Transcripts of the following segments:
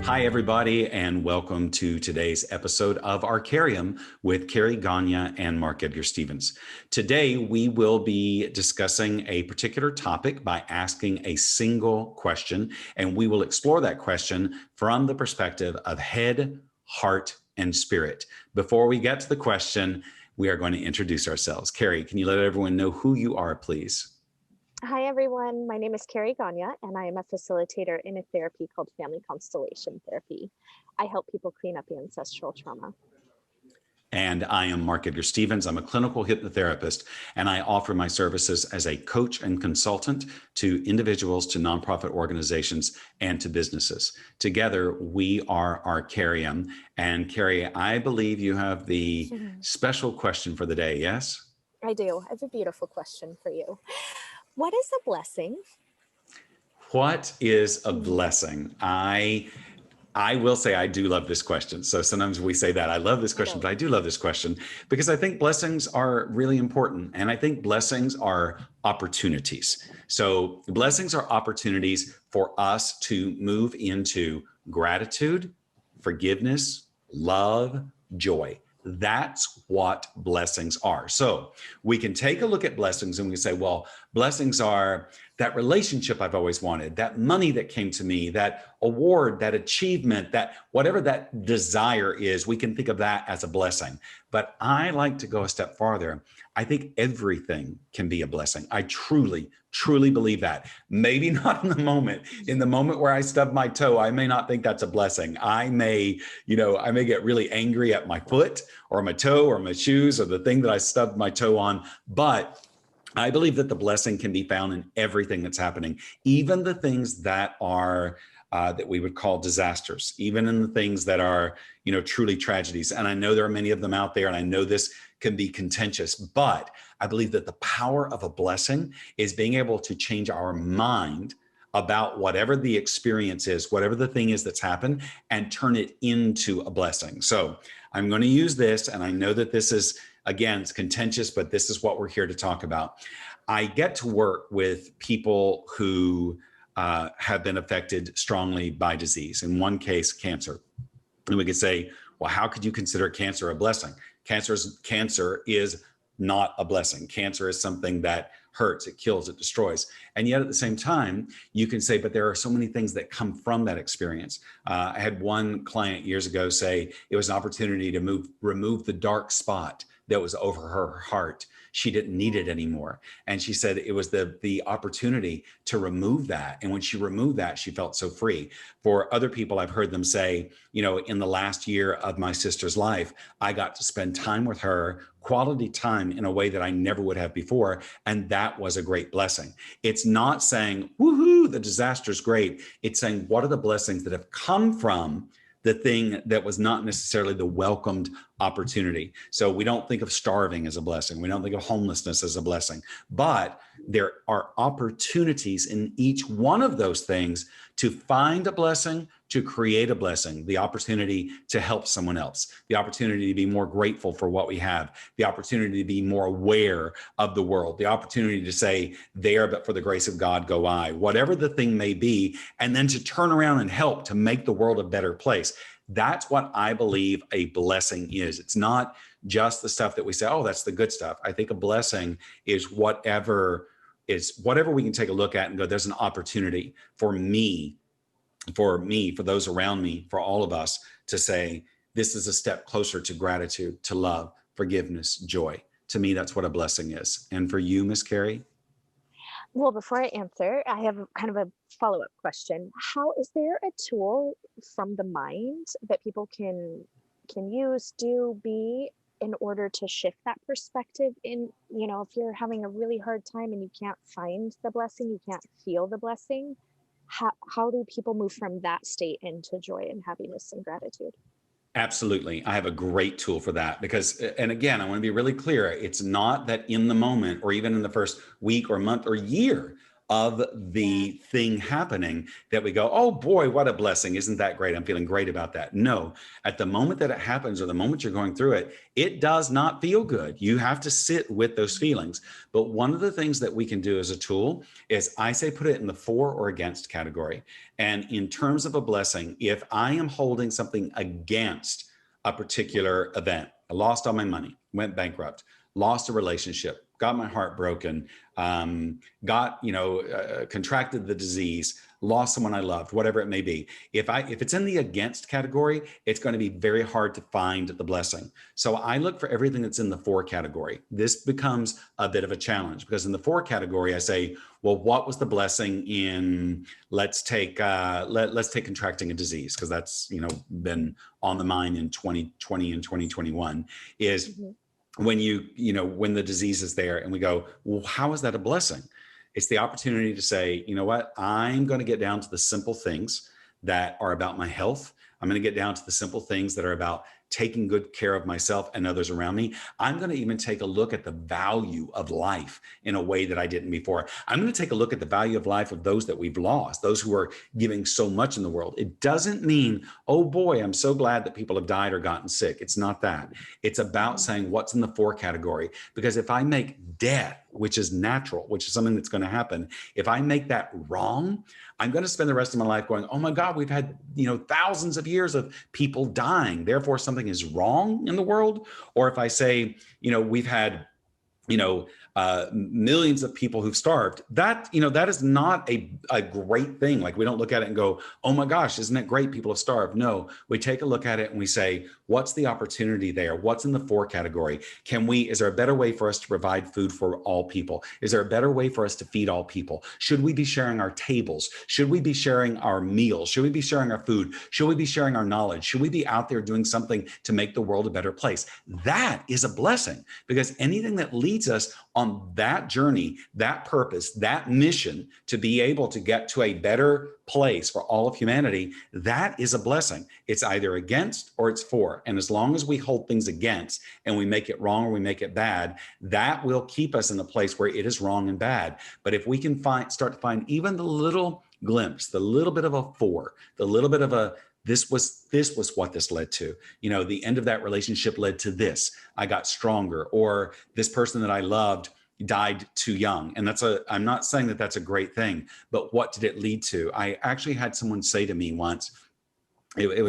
Hi, everybody, and welcome to today's episode of Arkariem with Karie Gonia and Edgar Stephens. Today, we will be discussing a particular topic by asking a single question, and we will explore that question from the perspective of head, heart, and spirit. Before we get to the question, we are going to introduce ourselves. Karie, can you let everyone know who you are, please? Hi, everyone. My name is Karie Gonia, and I am a facilitator in a therapy called Family Constellation Therapy. I help people clean up ancestral trauma. And I am Edgar Stephens. I'm a clinical hypnotherapist, and I offer my services as a coach and consultant to individuals, to nonprofit organizations, and to businesses. Together, we are Arkariem. And Karie, I believe you have the special question for the day, yes? I do. I have a beautiful question for you. What is a blessing? What is a blessing? I will say I do love this question. So sometimes we say that I love this question, but I do love this question because I think blessings are really important. And I think blessings are opportunities. So blessings are opportunities for us to move into gratitude, forgiveness, love, joy. That's what blessings are. So we can take a look at blessings and we say, well, blessings are that relationship I've always wanted, that money that came to me, that award, that achievement, that whatever that desire is, we can think of that as a blessing. But I like to go a step farther. I think everything can be a blessing. I truly, truly believe that. Maybe not in the moment. In the moment where I stub my toe, I may not think that's a blessing. I may get really angry at my foot or my toe or my shoes or the thing that I stubbed my toe on. But I believe that the blessing can be found in everything that's happening, even the things that are that we would call disasters, even in the things that are, truly tragedies. And I know there are many of them out there, and I know this can be contentious, but I believe that the power of a blessing is being able to change our mind about whatever the experience is, whatever the thing is that's happened, and turn it into a blessing. So I'm going to use this, and I know that this is, again, it's contentious, but this is what we're here to talk about. I get to work with people who have been affected strongly by disease. In one case, cancer. And we could say, well, how could you consider cancer a blessing? Cancer is not a blessing. Cancer is something that hurts, it kills, it destroys. And yet at the same time, you can say, but there are so many things that come from that experience. I had one client years ago say it was an opportunity to remove the dark spot that was over her heart. She didn't need it anymore. And she said it was the opportunity to remove that. And when she removed that, she felt so free. For other people, I've heard them say, in the last year of my sister's life, I got to spend time with her, quality time in a way that I never would have before. And that was a great blessing. It's not saying, woohoo, the disaster's great. It's saying, what are the blessings that have come from the thing that was not necessarily the welcomed opportunity? So we don't think of starving as a blessing. We don't think of homelessness as a blessing, but there are opportunities in each one of those things to find a blessing, to create a blessing, the opportunity to help someone else, the opportunity to be more grateful for what we have, the opportunity to be more aware of the world, the opportunity to say, there, but for the grace of God, go I, whatever the thing may be, and then to turn around and help to make the world a better place. That's what I believe a blessing is. It's not just the stuff that we say, oh, that's the good stuff. I think a blessing is whatever we can take a look at and go, there's an opportunity for me, for those around me, for all of us to say, this is a step closer to gratitude, to love, forgiveness, joy. To me, that's what a blessing is. And for you, Miss Karie? Well, before I answer, I have kind of a follow-up question. How is there a tool from the mind that people can use, do, be in order to shift that perspective if you're having a really hard time and you can't find the blessing, you can't feel the blessing, how do people move from that state into joy and happiness and gratitude? Absolutely. I have a great tool for that because, and again, I want to be really clear. It's not that in the moment or even in the first week or month or year of Yeah. the thing happening that we go, oh boy, what a blessing. Isn't that great? I'm feeling great about that. No, at the moment that it happens or the moment you're going through it, it does not feel good. You have to sit with those feelings. But one of the things that we can do as a tool is I say put it in the for or against category. And in terms of a blessing, if I am holding something against a particular event, I lost all my money, went bankrupt, lost a relationship, got my heart broken, contracted the disease, lost someone I loved, whatever it may be. If it's in the against category, it's going to be very hard to find the blessing. So I look for everything that's in the for category. This becomes a bit of a challenge because in the for category, I say, well, what was the blessing in? Let's take contracting a disease because that's been on the mind in 2020 and 2021. Is Mhm. when when the disease is there and we go, well, how is that a blessing? It's the opportunity to say, you know what, I'm going to get down to the simple things that are about my health. I'm going to get down to the simple things that are about taking good care of myself and others around me. I'm going to even take a look at the value of life in a way that I didn't before. I'm going to take a look at the value of life of those that we've lost, those who are giving so much in the world. It doesn't mean, oh boy, I'm so glad that people have died or gotten sick. It's not that. It's about saying what's in the for category. Because if I make death, which is natural, which is something that's going to happen, if I make that wrong, I'm going to spend the rest of my life going, oh my God, we've had, thousands of years of people dying. Therefore, something is wrong in the world. Or if I say, we've had, millions of people who've starved, that is not a great thing. Like we don't look at it and go, oh my gosh, isn't it great people have starved? No, we take a look at it and we say, what's the opportunity there? What's in the for category? Is there a better way for us to provide food for all people? Is there a better way for us to feed all people? Should we be sharing our tables? Should we be sharing our meals? Should we be sharing our food? Should we be sharing our knowledge? Should we be out there doing something to make the world a better place? That is a blessing because anything that leads us on that journey, that purpose, that mission to be able to get to a better place for all of humanity, that is a blessing. It's either against or it's for. And as long as we hold things against and we make it wrong or we make it bad, that will keep us in a place where it is wrong and bad. But if we can start to find even the little glimpse, the little bit of a for, the little bit of a this was what this led to. The end of that relationship led to this. I got stronger, or this person that I loved died too young. And I'm not saying that that's a great thing, but what did it lead to? I actually had someone say to me once, it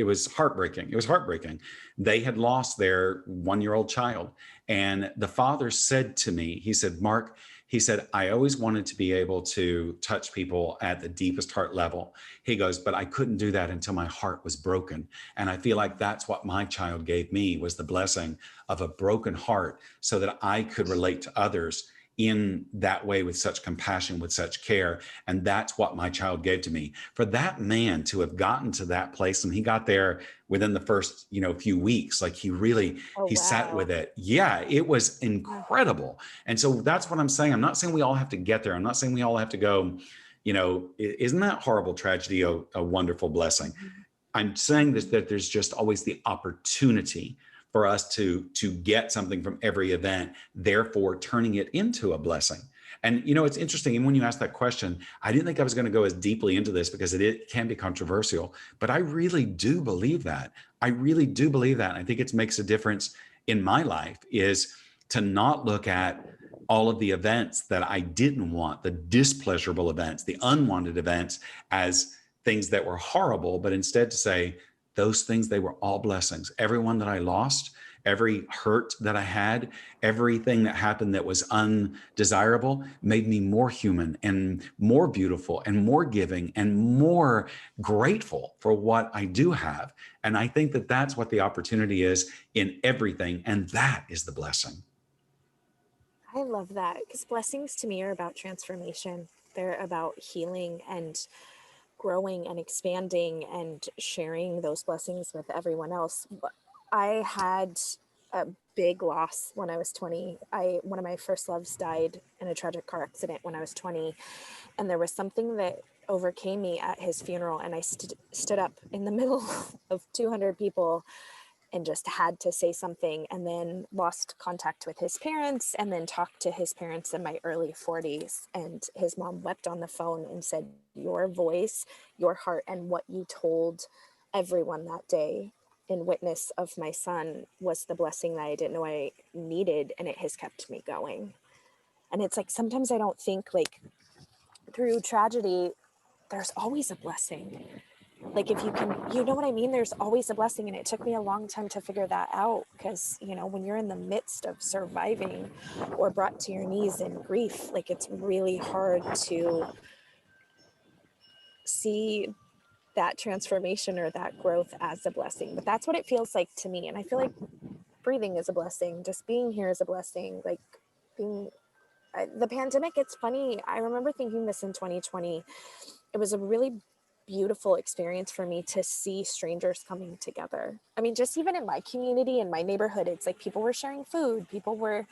was heartbreaking. It was heartbreaking. They had lost their 1-year-old child. And the father said to me, he said, Mark, he said, I always wanted to be able to touch people at the deepest heart level. He goes, but I couldn't do that until my heart was broken. And I feel like that's what my child gave me, was the blessing of a broken heart so that I could relate to others in that way with such compassion, with such care. And that's what my child gave to me. For that man to have gotten to that place, and he got there within the first, few weeks, like Oh, he sat with wow. it. Yeah, it was Yeah. incredible. And so that's what I'm saying. I'm not saying we all have to get there. I'm not saying we all have to go, isn't that horrible tragedy a wonderful blessing? Mhm. I'm saying this, that there's just always the opportunity for us to get something from every event, therefore turning it into a blessing. And it's interesting. And when you asked that question, I didn't think I was going to go as deeply into this because it can be controversial. But I really do believe that. I really do believe that. And I think it makes a difference in my life is to not look at all of the events that I didn't want, the displeasurable events, the unwanted events, as things that were horrible, but instead to say, those things, they were all blessings. Everyone that I lost, every hurt that I had, everything that happened that was undesirable made me more human and more beautiful and more giving and more grateful for what I do have. And I think that that's what the opportunity is in everything. And that is the blessing. I love that because blessings to me are about transformation. They're about healing and growing and expanding and sharing those blessings with everyone else. I had a big loss when I was 20. One of my first loves died in a tragic car accident when I was 20, and there was something that overcame me at his funeral, and I stood up in the middle of 200 people and just had to say something, and then lost contact with his parents, and then talked to his parents in my early 40s. And his mom wept on the phone and said, your voice, your heart, and what you told everyone that day in witness of my son was the blessing that I didn't know I needed, and it has kept me going. And it's like, sometimes I don't think, like, through tragedy, there's always a blessing. Like, if you can, you know what I mean? There's always a blessing. And it took me a long time to figure that out, because, you know, when you're in the midst of surviving or brought to your knees in grief, like, it's really hard to see that transformation or that growth as a blessing. But that's what it feels like to me. And I feel like breathing is a blessing. Just being here is a blessing. Like, the pandemic, it's funny. I remember thinking this in 2020. It was a really beautiful experience for me to see strangers coming together. I mean, just even in my community, in my neighborhood, it's like people were sharing food. People were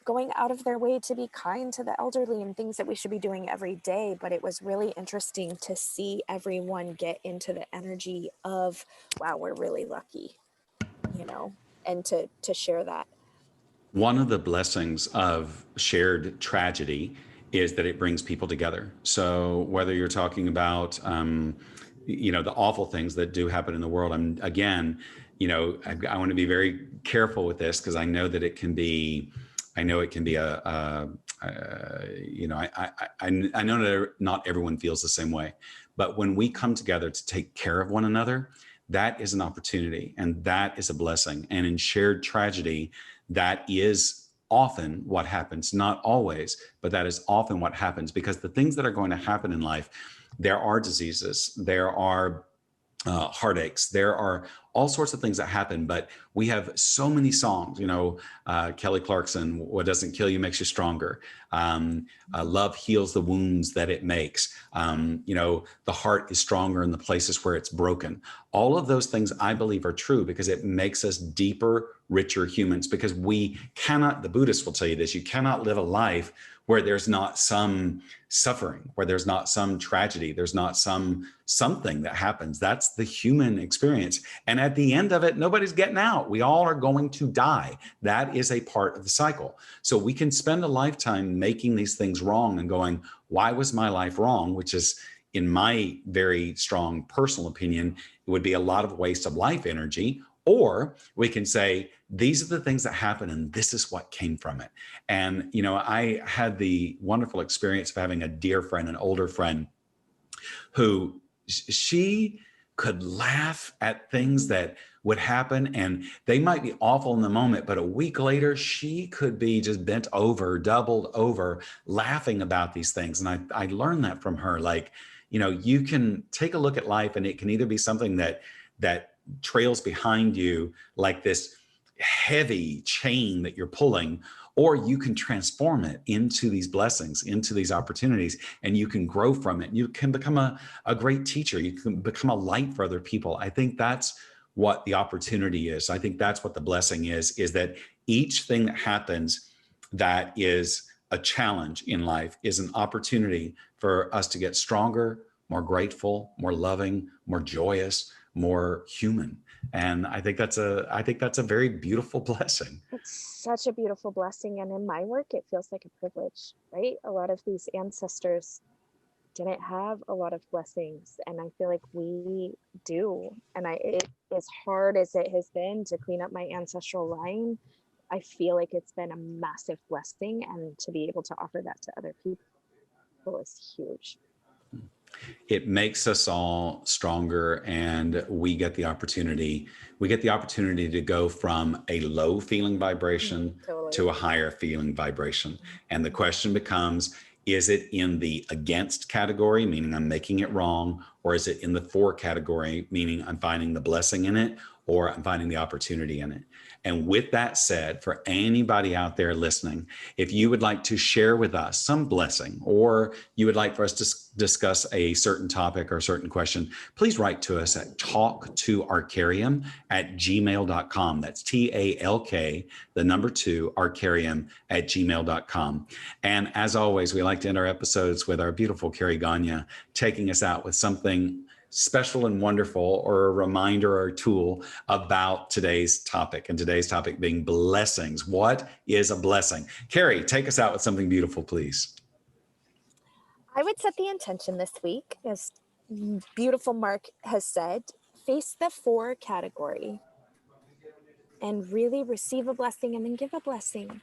going out of their way to be kind to the elderly, and things that we should be doing every day. But it was really interesting to see everyone get into the energy of, wow, we're really lucky, you know, and to share that. One of the blessings of shared tragedy is that it brings people together. So whether you're talking about, the awful things that do happen in the world, I want to be very careful with this, because I know that it can be, I know that not everyone feels the same way, but when we come together to take care of one another, that is an opportunity, and that is a blessing. And in shared tragedy, that is often what happens, not always, but that is often what happens, because the things that are going to happen in life, there are diseases, there are heartaches, there are all sorts of things that happen. But we have so many songs, Kelly Clarkson, what doesn't kill you makes you stronger. Love heals the wounds that it makes. The heart is stronger in the places where it's broken. All of those things I believe are true, because it makes us deeper, richer humans. Because the Buddhists will tell you this, you cannot live a life where there's not some suffering, where there's not some tragedy, there's not something that happens. That's the human experience. And at the end of it, nobody's getting out. We all are going to die. That is a part of the cycle. So we can spend a lifetime making these things wrong and going, why was my life wrong? Which is, in my very strong personal opinion, it would be a lot of waste of life energy. Or we can say, these are the things that happen, and this is what came from it. And, I had the wonderful experience of having a dear friend, an older friend, who she could laugh at things that would happen, and they might be awful in the moment, but a week later, she could be just bent over, doubled over, laughing about these things. And I learned that from her. Like, you can take a look at life, and it can either be something that trails behind you like this heavy chain that you're pulling, or you can transform it into these blessings, into these opportunities, and you can grow from it. You can become a great teacher. You can become a light for other people. I think that's what the opportunity is. I think that's what the blessing is that each thing that happens that is a challenge in life is an opportunity for us to get stronger, more grateful, more loving, more joyous, more human. And I think that's a very beautiful blessing. It's such a beautiful blessing. And in my work, it feels like a privilege, right? A lot of these ancestors didn't have a lot of blessings, and I feel like we do. And as hard as it has been to clean up my ancestral line, I feel like it's been a massive blessing, and to be able to offer that to other people is huge. It makes us all stronger, and we get the opportunity to go from a low feeling vibration to a higher feeling vibration. And the question becomes, is it in the against category, meaning I'm making it wrong, or is it in the for category, meaning I'm finding the blessing in it, or I'm finding the opportunity in it? And with that said, for anybody out there listening, if you would like to share with us some blessing, or you would like for us to discuss a certain topic or a certain question, please write to us at talktoarkariem@gmail.com. That's TALK, the number 2, Arkariem@gmail.com. And as always, we like to end our episodes with our beautiful Karie Gonia taking us out with something special and wonderful, or a reminder or a tool about today's topic, and today's topic being blessings. What is a blessing? Karie, take us out with something beautiful, please. I would set the intention this week, as beautiful Mark has said, face the 4 category and really receive a blessing and then give a blessing.